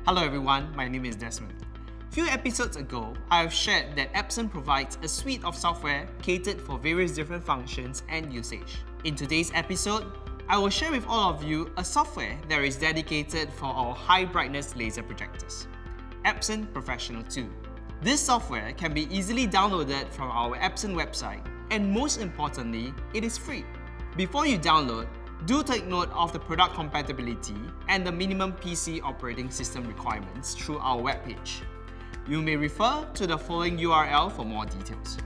Hello everyone, my name is Desmond. A few episodes ago, I have shared that Epson provides a suite of software catered for various different functions and usage. In today's episode, I will share with all of you a software that is dedicated for our high brightness laser projectors, Epson Professional Tool. This software can be easily downloaded from our Epson website, and most importantly, it is free. Before you download, do take note of the product compatibility and the minimum PC operating system requirements through our webpage. You may refer to the following URL for more details.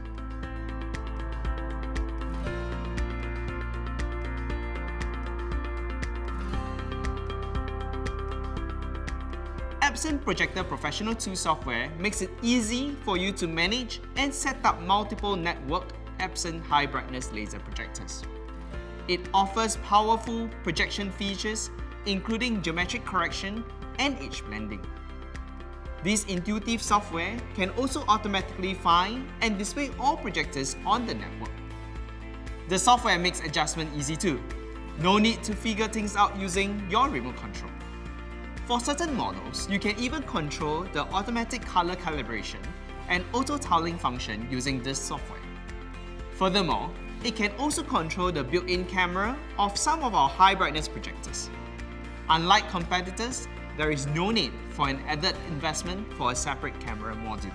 Epson Projector Professional Tool software makes it easy for you to manage and set up multiple networked Epson high brightness laser projectors. It offers powerful projection features including geometric correction and edge blending. This intuitive software can also automatically find and display all projectors on the network. The software makes adjustment easy too. No need to figure things out using your remote control. For certain models, you can even control the automatic color calibration and auto toggling function using this software. Furthermore, it can also control the built-in camera of some of our high brightness projectors. Unlike competitors, there is no need for an added investment for a separate camera module.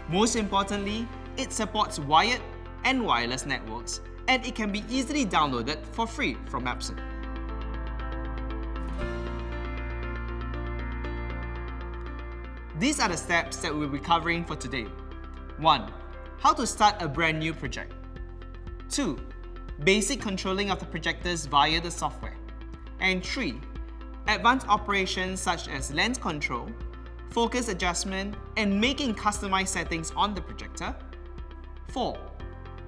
Most importantly, it supports wired and wireless networks, and it can be easily downloaded for free from Epson. These are the steps that we'll be covering for today. 1. How to start a brand new project. 2. Basic controlling of the projectors via the software. And 3. Advanced operations such as lens control, focus adjustment, and making customized settings on the projector. 4.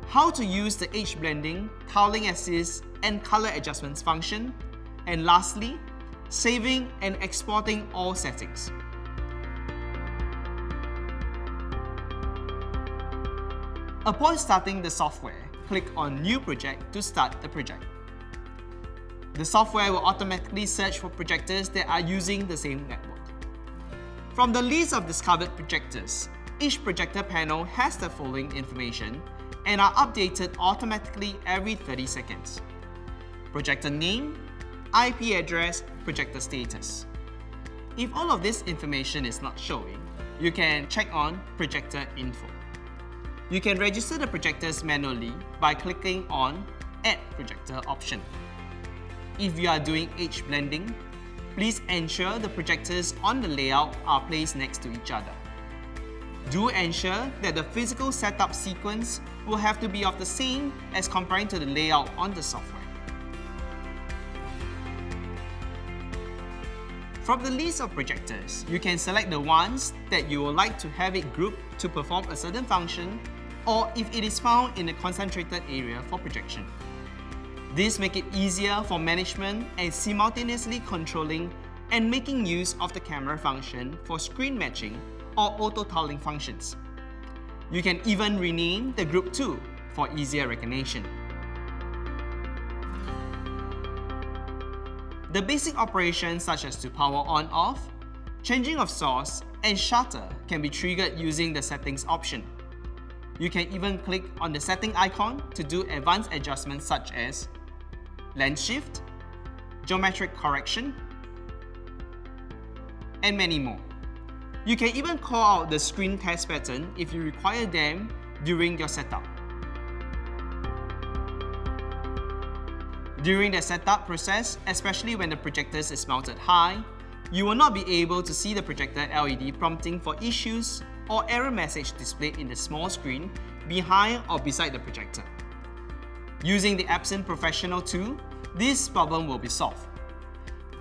How to use the edge blending, toggling assist, and color adjustments function. And lastly, saving and exporting all settings. Upon starting the software, click on New Project to start the project. The software will automatically search for projectors that are using the same network. From the list of discovered projectors, each projector panel has the following information and are updated automatically every 30 seconds. Projector name, IP address, projector status. If all of this information is not showing, you can check on Projector Info. You can register the projectors manually by clicking on Add Projector option. If you are doing edge blending, please ensure the projectors on the layout are placed next to each other. Do ensure that the physical setup sequence will have to be of the same as comparing to the layout on the software. From the list of projectors, you can select the ones that you would like to have it grouped to perform a certain function, or if it is found in a concentrated area for projection. This makes it easier for management and simultaneously controlling and making use of the camera function for screen matching or auto toggling functions. You can even rename the group too for easier recognition. The basic operations such as to power on/off, changing of source, and shutter can be triggered using the settings option. You can even click on the setting icon to do advanced adjustments such as lens shift, geometric correction, and many more. You can even call out the screen test pattern if you require them during your setup. During the setup process, especially when the projector is mounted high, you will not be able to see the projector LED prompting for issues or error message displayed in the small screen behind or beside the projector. Using the Epson Professional Tool, this problem will be solved.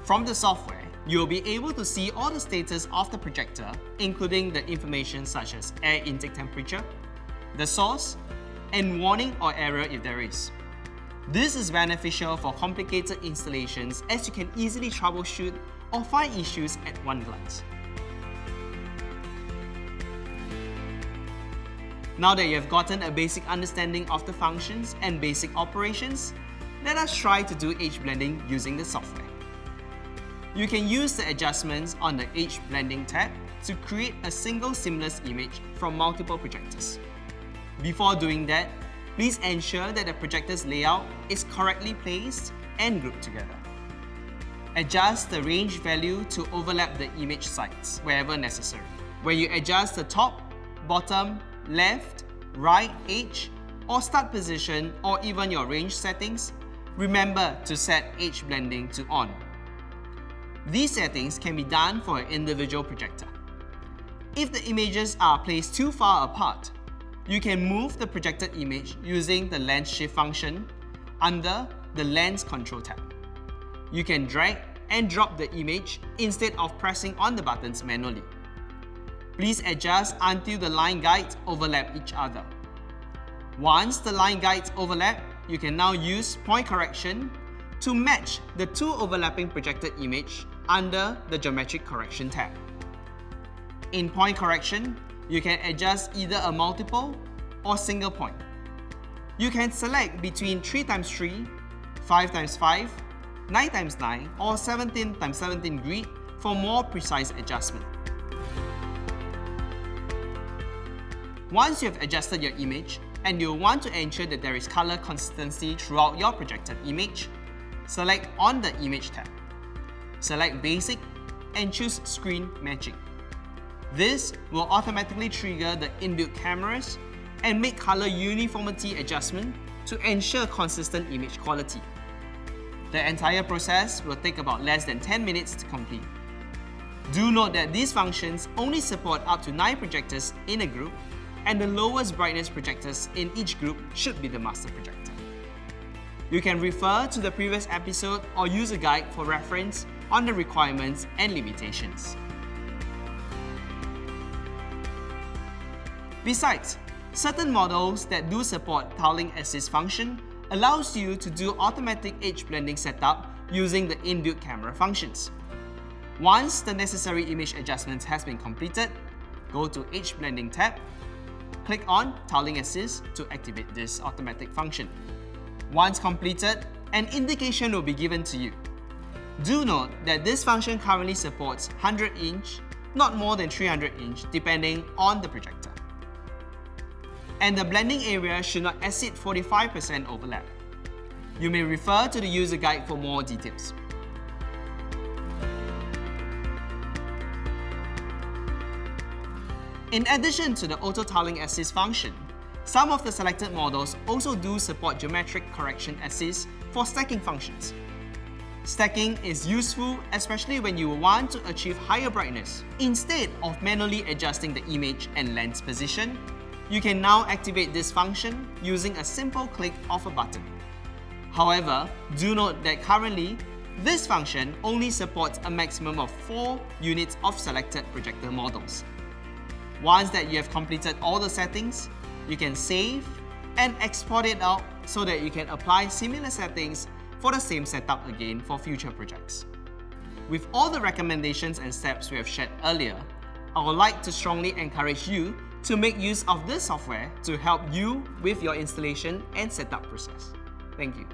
From the software, you will be able to see all the status of the projector, including the information such as air intake temperature, the source, and warning or error if there is. This is beneficial for complicated installations as you can easily troubleshoot or find issues at one glance. Now that you have gotten a basic understanding of the functions and basic operations, let us try to do edge blending using the software. you can use the adjustments on the Edge Blending tab to create a single seamless image from multiple projectors. Before doing that, please ensure that the projector's layout is correctly placed and grouped together. Adjust the range value to overlap the image sites wherever necessary. Where you adjust the top, bottom, left, right edge, or start position, or even your range settings, remember to set edge blending to on. These settings can be done for an individual projector. If the images are placed too far apart, you can move the projected image using the lens shift function under the Lens Control tab. You can drag and drop the image instead of pressing on the buttons manually. Please adjust until the line guides overlap each other. Once the line guides overlap, you can now use point correction to match the two overlapping projected image under the Geometric Correction tab. In point correction, you can adjust either a multiple or single point. You can select between 3x3, 5x5, 9x9 or 17x17 grid for more precise adjustment. Once you have adjusted your image and you want to ensure that there is color consistency throughout your projected image, select on the Image tab. Select Basic and choose Screen Matching. This will automatically trigger the inbuilt cameras and make color uniformity adjustment to ensure consistent image quality. The entire process will take about less than 10 minutes to complete. Do note that these functions only support up to 9 projectors in a group, and the lowest brightness projectors in each group should be the master projector. You can refer to the previous episode or use a guide for reference on the requirements and limitations. Besides, certain models that do support tiling assist function allows you to do automatic edge blending setup using the inbuilt camera functions. Once the necessary image adjustments has been completed, go to Edge Blending tab, click on Tiling Assist to activate this automatic function. Once completed, an indication will be given to you. Do note that this function currently supports 100-inch, not more than 300-inch depending on the projector. And the blending area should not exceed 45% overlap. You may refer to the user guide for more details. In addition to the Auto Tiling Assist function, some of the selected models also do support Geometric Correction Assist for stacking functions. Stacking is useful especially when you want to achieve higher brightness. Instead of manually adjusting the image and lens position, you can now activate this function using a simple click of a button. However, do note that currently, this function only supports a maximum of 4 units of selected projector models. Once that you have completed all the settings, you can save and export it out so that you can apply similar settings for the same setup again for future projects. With all the recommendations and steps we have shared earlier, I would like to strongly encourage you to make use of this software to help you with your installation and setup process. Thank you.